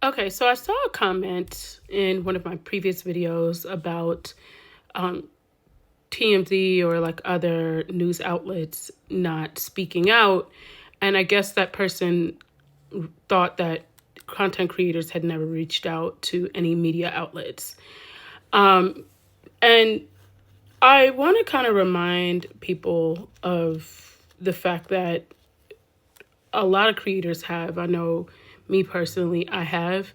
Okay, so I saw a comment in one of my previous videos about um, TMZ or like other news outlets not speaking out. And I guess that person thought that content creators had never reached out to any media outlets. And I want to kind of remind people of the fact that a lot of creators have. I know me personally, I have.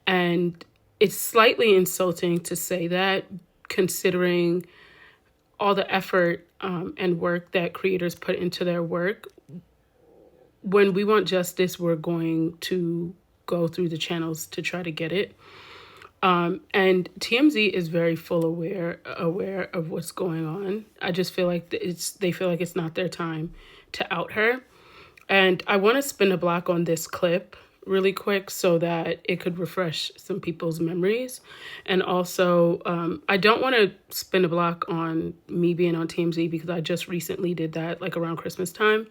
And it's slightly insulting to say that, considering all the effort and work that creators put into their work. When we want justice, we're going to go through the channels to try to get it. And TMZ is very full aware of what's going on. I just feel like they feel like it's not their time to out her. And I want to spin a block on this clip really quick so that it could refresh some people's memories. And also, I don't want to spin a block on me being on TMZ because I just recently did that like around Christmas time.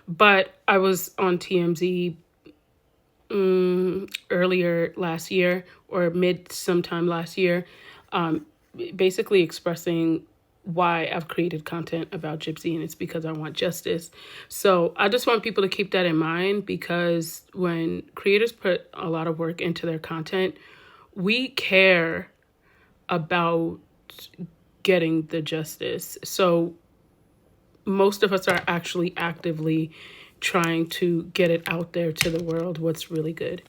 But I was on TMZ earlier last year or sometime last year, basically expressing why I've created content about Gypsy, and it's because I want justice. So I just want people to keep that in mind, because when creators put a lot of work into their content, we care about getting the justice. So most of us are actually actively trying to get it out there to the world, what's really good.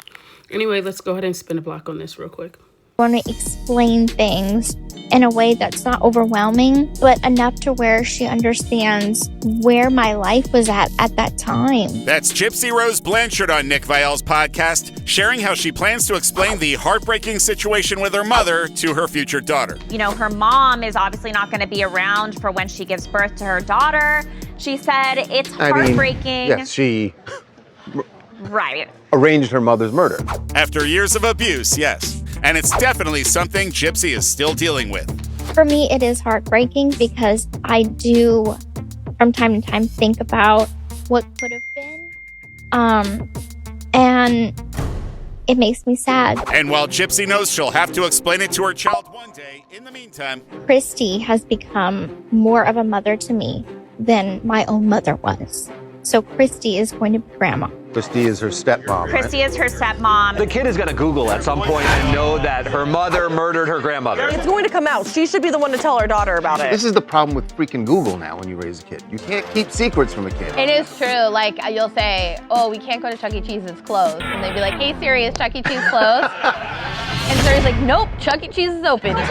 Anyway, let's go ahead and spin a block on this real quick. I want to explain things in a way that's not overwhelming, but enough to where she understands where my life was at that time. That's Gypsy Rose Blanchard on Nick Viall's podcast, sharing how she plans to explain the heartbreaking situation with her mother to her future daughter. You know, her mom is obviously not going to be around for when she gives birth to her daughter. She said it's heartbreaking. Yes, she Right. arranged her mother's murder. After years of abuse, yes. And it's definitely something Gypsy is still dealing with. For me, it is heartbreaking because I do, from time to time, think about what could have been. And it makes me sad. And while Gypsy knows she'll have to explain it to her child one day, in the meantime, Christy has become more of a mother to me than my own mother was. So Christy is going to be grandma. Christy is her stepmom, Christy right? is her stepmom. The kid is going to Google at some point and know that her mother murdered her grandmother. It's going to come out. She should be the one to tell her daughter about it. This is the problem with freaking Google now when you raise a kid. You can't keep secrets from a kid. It is true. Like, you'll say, oh, we can't go to Chuck E. Cheese, it's closed. And they'd be like, hey, Siri, is Chuck E. Cheese closed? And Siri's like, nope, Chuck E. Cheese is open, 10 to 8.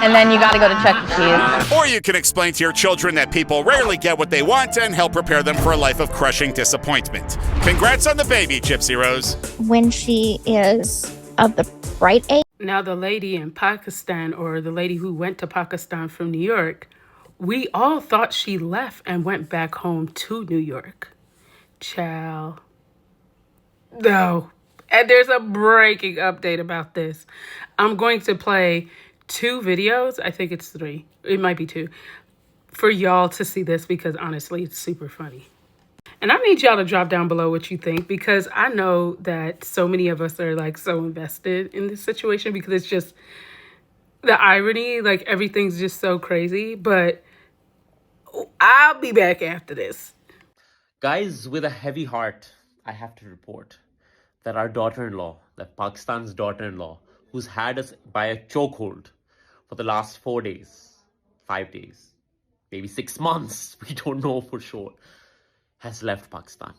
And then you gotta go to Chuck E. Cheese. or you can explain to your children that people rarely get what they want and help prepare them for a life of crushing disappointment. Congrats on the baby, Gypsy Rose. When she is of the right age. Now, the lady in Pakistan, or the lady who went to Pakistan from New York, we all thought she left and went back home to New York. Child. No. And there's a breaking update about this. I'm going to play 2 videos. I think it's 3. It might be 2. For y'all to see this, because honestly, it's super funny. And I need y'all to drop down below what you think, because I know that so many of us are like so invested in this situation, because it's just the irony, like everything's just so crazy. But I'll be back after this. Guys, with a heavy heart, I have to report that our daughter-in-law, that Pakistan's daughter-in-law, who's had us by a chokehold for the last 4 days, 5 days, maybe 6 months, we don't know for sure, has left Pakistan.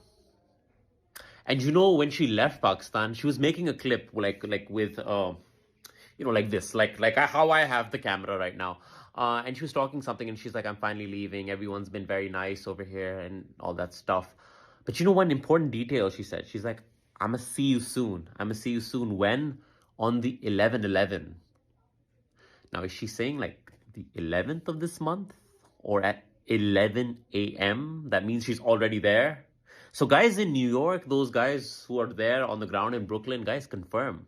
And you know, when she left Pakistan, she was making a clip like with, like this, like how I have the camera right now. And she was talking something and she's like, I'm finally leaving. Everyone's been very nice over here and all that stuff. But you know, one important detail she said, she's like, I'm gonna see you soon. I'm gonna see you soon. When? On the 11/11. Now, is she saying like the 11th of this month or at 11 a.m.? That means she's already there. So guys in New York, those guys who are there on the ground in Brooklyn, guys, confirm.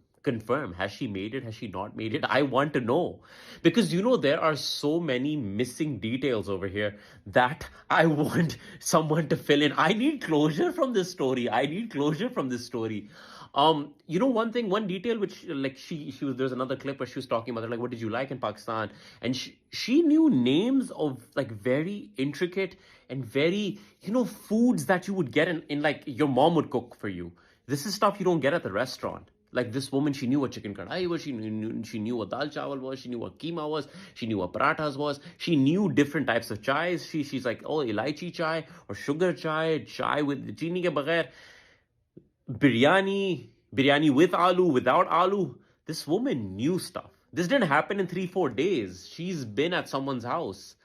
Has she made it? Has she not made it? I want to know. Because, you know, there are so many missing details over here that I want someone to fill in. I need closure from this story. One detail which like she was, there's another clip where she was talking about like, what did you like in Pakistan? And she knew names of like very intricate and very, foods that you would get in like your mom would cook for you. This is stuff you don't get at the restaurant. Like this woman, she knew what chicken kadai was, she knew what dal chawal was, she knew what keema was, she knew what parathas was, she knew different types of chais. She's like, oh, elaichi chai or sugar chai with chini ke baghair, biryani with aloo, without aloo. This woman knew stuff. This didn't happen in 3-4 days. She's been at someone's house.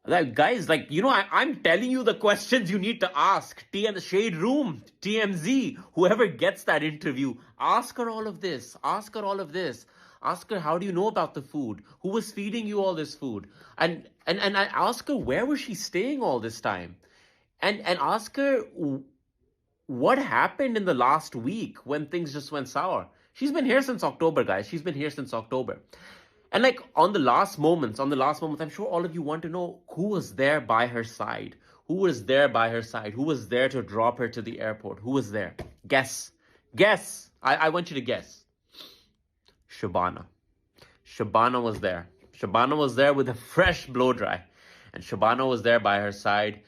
Like, guys, like, I'm telling you the questions you need to ask. The Shade Room, TMZ, whoever gets that interview, ask her all of this. Ask her all of this. Ask her, how do you know about the food? Who was feeding you all this food? And I ask her, where was she staying all this time? And ask her, what happened in the last week when things just went sour? She's been here since October, guys. She's been here since October. And like on the last moments, I'm sure all of you want to know who was there by her side. Who was there by her side? Who was there to drop her to the airport? Who was there? Guess. I want you to guess. Shabana. Shabana was there. Shabana was there with a fresh blow dry. And Shabana was there by her side.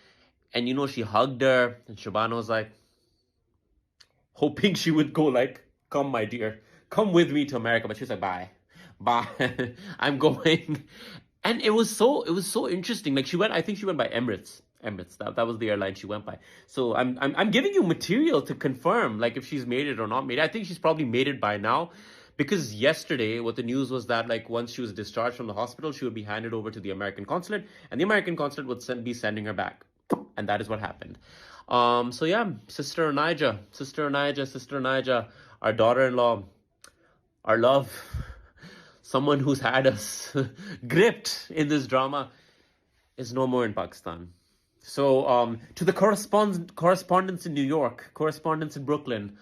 And she hugged her. And Shabana was like, hoping she would go like, come, my dear. Come with me to America. But she was like, bye. I'm going. And it was so interesting. Like I think she went by Emirates. That was the airline she went by. So I'm giving you material to confirm like if she's made it or not made it. I think she's probably made it by now, because yesterday what the news was that like once she was discharged from the hospital, she would be handed over to the American consulate, and the American consulate would be sending her back. And that is what happened. So yeah, Sister Anaija, our daughter-in-law, our love, someone who's had us gripped in this drama, is no more in Pakistan. So to the correspondents in New York, correspondents in Brooklyn,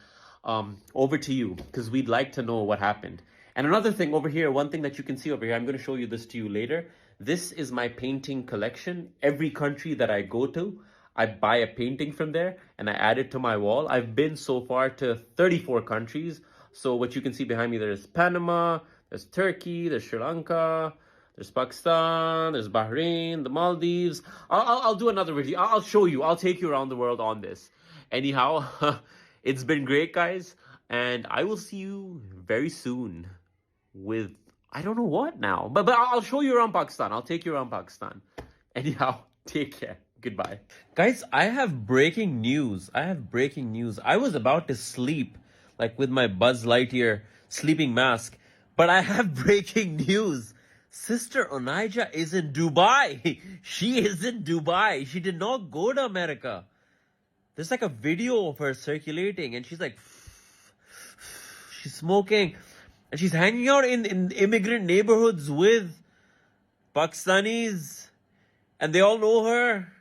over to you, because we'd like to know what happened. And another thing over here, one thing that you can see over here, I'm going to show you this to you later. This is my painting collection. Every country that I go to, I buy a painting from there and I add it to my wall. I've been so far to 34 countries. So what you can see behind me, there's Panama, there's Turkey, there's Sri Lanka, there's Pakistan, there's Bahrain, the Maldives. I'll do another video. I'll show you. I'll take you around the world on this. Anyhow, it's been great, guys. And I will see you very soon with, I don't know what now. But I'll show you around Pakistan. I'll take you around Pakistan. Anyhow, take care. Goodbye. Guys, I have breaking news. I was about to sleep, like with my Buzz Lightyear sleeping mask. But I have breaking news. Sister Anaija is in Dubai. She is in Dubai. She did not go to America. There's like a video of her circulating and she's like, she's smoking. And she's hanging out in immigrant neighborhoods with Pakistanis. And they all know her.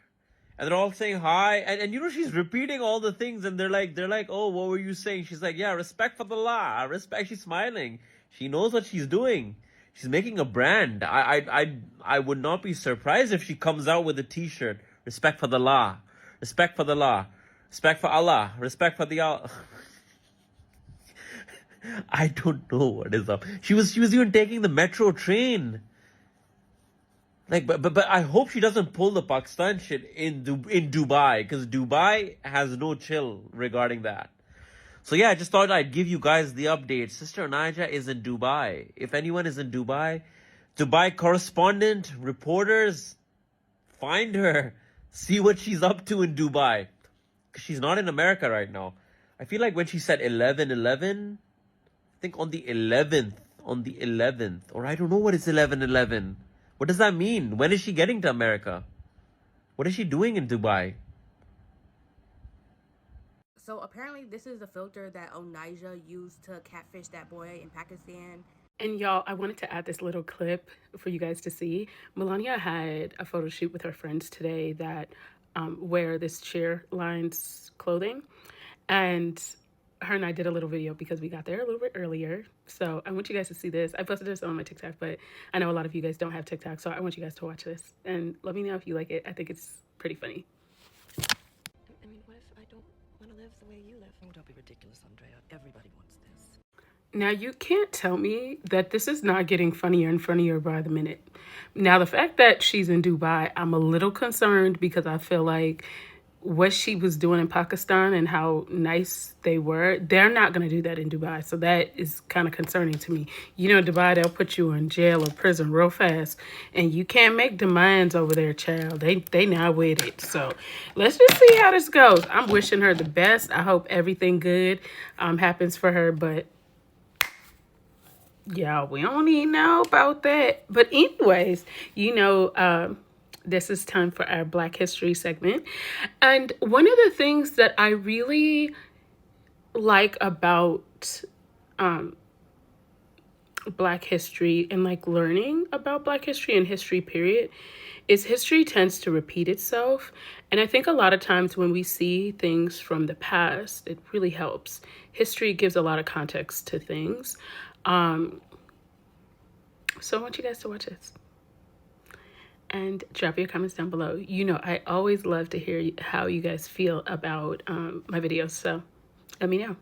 And they're all saying hi. And she's repeating all the things. And they're like, oh, what were you saying? She's like, yeah, respect for the law. Respect. She's smiling. She knows what she's doing. She's making a brand. I would not be surprised if she comes out with a t-shirt. Respect for the law. Respect for the law. Respect for Allah. Respect for the Allah. I don't know what is up. She was even taking the metro train. Like, but I hope she doesn't pull the Pakistan shit in Dubai, because Dubai has no chill regarding that. So yeah, I just thought I'd give you guys the update. Sister Anaija is in Dubai. If anyone is in Dubai, Dubai correspondent, reporters, find her. See what she's up to in Dubai. Because she's not in America right now. I feel like when she said 11/11, I think on the 11th, or I don't know what is 11/11. What does that mean? When is she getting to America? What is she doing in Dubai? So apparently this is the filter that Anaija used to catfish that boy in Pakistan. And y'all, I wanted to add this little clip for you guys to see. Melania had a photo shoot with her friends today that wear this cheer lines clothing. And her and I did a little video because we got there a little bit earlier. So I want you guys to see this. I posted this on my TikTok, but I know a lot of you guys don't have TikTok. So I want you guys to watch this and let me know if you like it. I think it's pretty funny. I mean, what if I don't want to live the way Don't be ridiculous, Andrea. Everybody wants this. Now, you can't tell me that this is not getting funnier and funnier by the minute. Now, the fact that she's in Dubai, I'm a little concerned because I feel like what she was doing in Pakistan and how nice they were, they're not going to do that in Dubai. So that is kind of concerning to me. You know, Dubai, they'll put you in jail or prison real fast, and you can't make demands over there, child. They not with it. So let's just see how this goes. I'm wishing her the best. I hope everything good happens for her, but yeah, we don't even know about that. But anyways, you know, this is time for our Black History segment. And one of the things that I really like about Black history and like learning about Black history and history period is history tends to repeat itself. And I think a lot of times when we see things from the past, it really helps. History gives a lot of context to things. So I want you guys to watch this. And drop your comments down below. You know, I always love to hear how you guys feel about my videos, so let me know.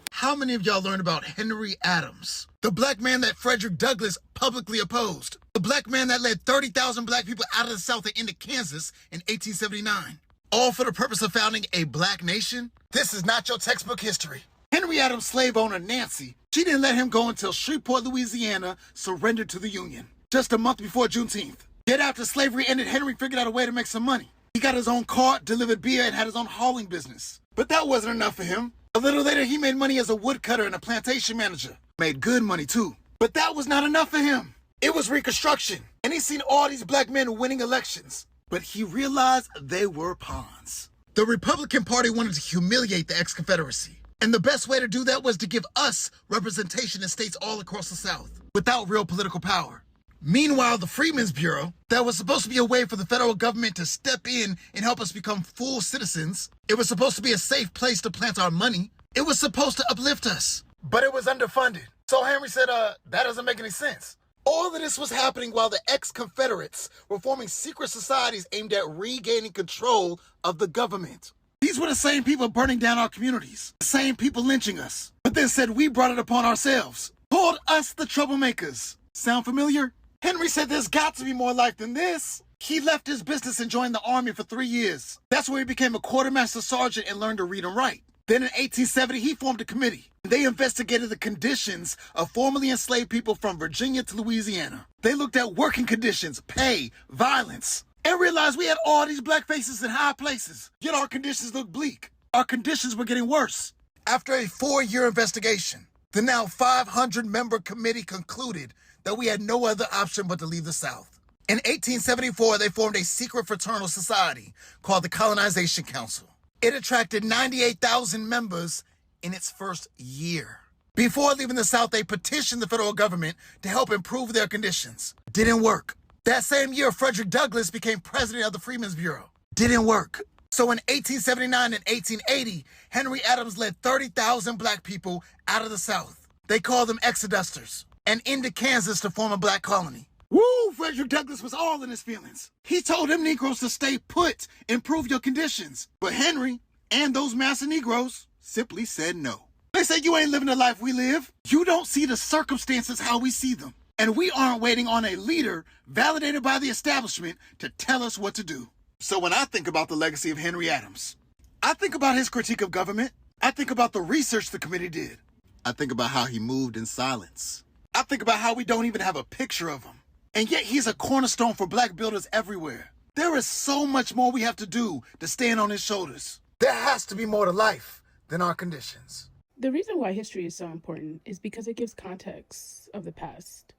How many of y'all learned about Henry Adams, the black man that Frederick Douglass publicly opposed, the black man that led 30,000 black people out of the South and into Kansas in 1879, all for the purpose of founding a black nation? This is not your textbook history. Henry Adams' slave owner, Nancy, she didn't let him go until Shreveport, Louisiana surrendered to the Union, just a month before Juneteenth. Yet after slavery ended, Henry figured out a way to make some money. He got his own cart, delivered beer, and had his own hauling business. But that wasn't enough for him. A little later, he made money as a woodcutter and a plantation manager. Made good money, too. But that was not enough for him. It was Reconstruction, and he seen all these black men winning elections. But he realized they were pawns. The Republican Party wanted to humiliate the ex-Confederacy. And the best way to do that was to give us representation in states all across the South, without real political power. Meanwhile, the Freedmen's Bureau, that was supposed to be a way for the federal government to step in and help us become full citizens. It was supposed to be a safe place to plant our money. It was supposed to uplift us. But it was underfunded. So Henry said, that doesn't make any sense. All of this was happening while the ex-Confederates were forming secret societies aimed at regaining control of the government. These were the same people burning down our communities, the same people lynching us, but then said we brought it upon ourselves. Called us the troublemakers. Sound familiar? Henry said there's got to be more life than this. He left his business and joined the army for 3 years. That's where he became a quartermaster sergeant and learned to read and write. Then in 1870, he formed a committee. They investigated the conditions of formerly enslaved people from Virginia to Louisiana. They looked at working conditions, pay, violence, and realized we had all these black faces in high places. Yet our conditions looked bleak. Our conditions were getting worse. After a 4-year investigation, the now 500-member committee concluded that we had no other option but to leave the South. In 1874, they formed a secret fraternal society called the Colonization Council. It attracted 98,000 members in its first year. Before leaving the South, they petitioned the federal government to help improve their conditions. Didn't work. That same year, Frederick Douglass became president of the Freedmen's Bureau. Didn't work. So in 1879 and 1880, Henry Adams led 30,000 black people out of the South. They called them exodusters, and into Kansas to form a black colony. Woo! Frederick Douglass was all in his feelings. He told them Negroes to stay put, improve your conditions. But Henry and those master Negroes simply said no. They said, you ain't living the life we live. You don't see the circumstances how we see them. And we aren't waiting on a leader validated by the establishment to tell us what to do. So when I think about the legacy of Henry Adams, I think about his critique of government. I think about the research the committee did. I think about how he moved in silence. I think about how we don't even have a picture of him. And yet he's a cornerstone for black builders everywhere. There is so much more we have to do to stand on his shoulders. There has to be more to life than our conditions. The reason why history is so important is because it gives context of the past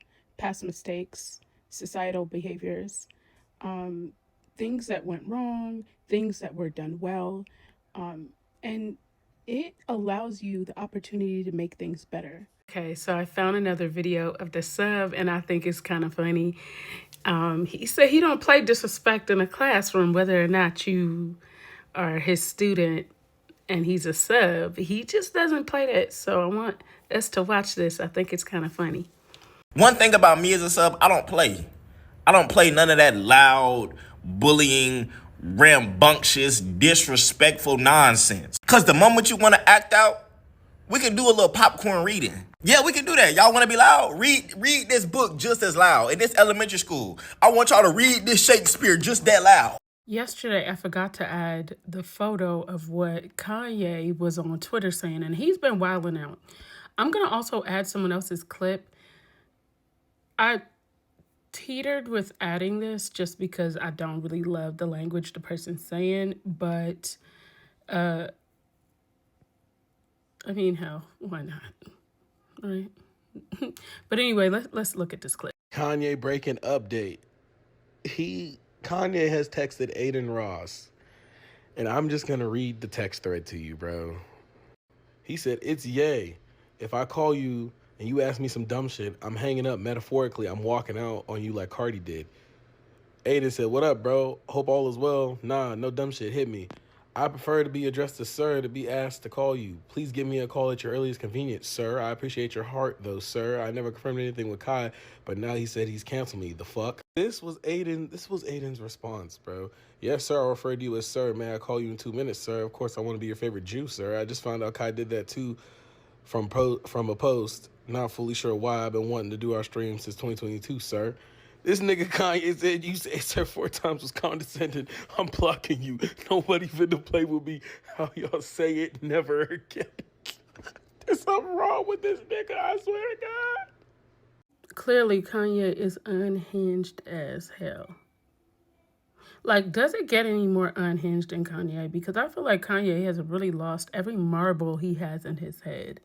mistakes, societal behaviors, things that went wrong, things that were done well, and it allows you the opportunity to make things better. Okay, so I found another video of the sub, and I think it's kind of funny. He said he don't play disrespect in a classroom, whether or not you are his student and he's a sub. He just doesn't play that. So I want us to watch this. I think it's kind of funny. One thing about me as a sub, I don't play. I don't play none of that loud, bullying, rambunctious, disrespectful nonsense. Because the moment you want to act out, we can do a little popcorn reading. Yeah, we can do that. Y'all want to be loud? Read this book just as loud. In this elementary school, I want y'all to read this Shakespeare just that loud. Yesterday, I forgot to add the photo of what Kanye was on Twitter saying, and he's been wilding out. I'm going to also add someone else's clip. I teetered with adding this just because I don't really love the language the person's saying, but I mean, hell, why not? All right. But anyway, let's look at this clip. Kanye breaking update. Kanye has texted Aiden Ross, and I'm just gonna read the text thread to you, bro. He said, "It's Ye. If I call you and you ask me some dumb shit, I'm hanging up. Metaphorically, I'm walking out on you like Cardi did." Aiden said, "What up, bro? Hope all is well. Nah, no dumb shit. Hit me. I prefer to be addressed as sir to be asked to call you. Please give me a call at your earliest convenience, sir. I appreciate your heart, though, sir. I never confirmed anything with Kai, but now he said he's canceled me. The fuck?" This was Aiden's response, bro. "Yes, sir. I'll refer to you as sir. May I call you in 2 minutes, sir? Of course, I want to be your favorite Jew, sir. I just found out Kai did that, too, from a post. Not fully sure why. I've been wanting to do our stream since 2022, sir." This nigga Kanye said, "You say sir 4 times was condescending. I'm blocking you. Nobody finna play with me. How y'all say it? Never again." There's something wrong with this nigga, I swear to God. Clearly, Kanye is unhinged as hell. Like, does it get any more unhinged than Kanye? Because I feel like Kanye has really lost every marble he has in his head.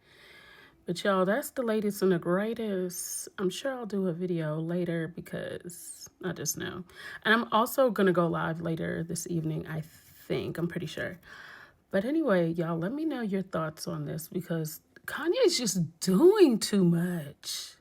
But y'all, that's the latest and the greatest. I'm sure I'll do a video later because I just know. And I'm also going to go live later this evening, I think. I'm pretty sure. But anyway, y'all, let me know your thoughts on this because Kanye's just doing too much.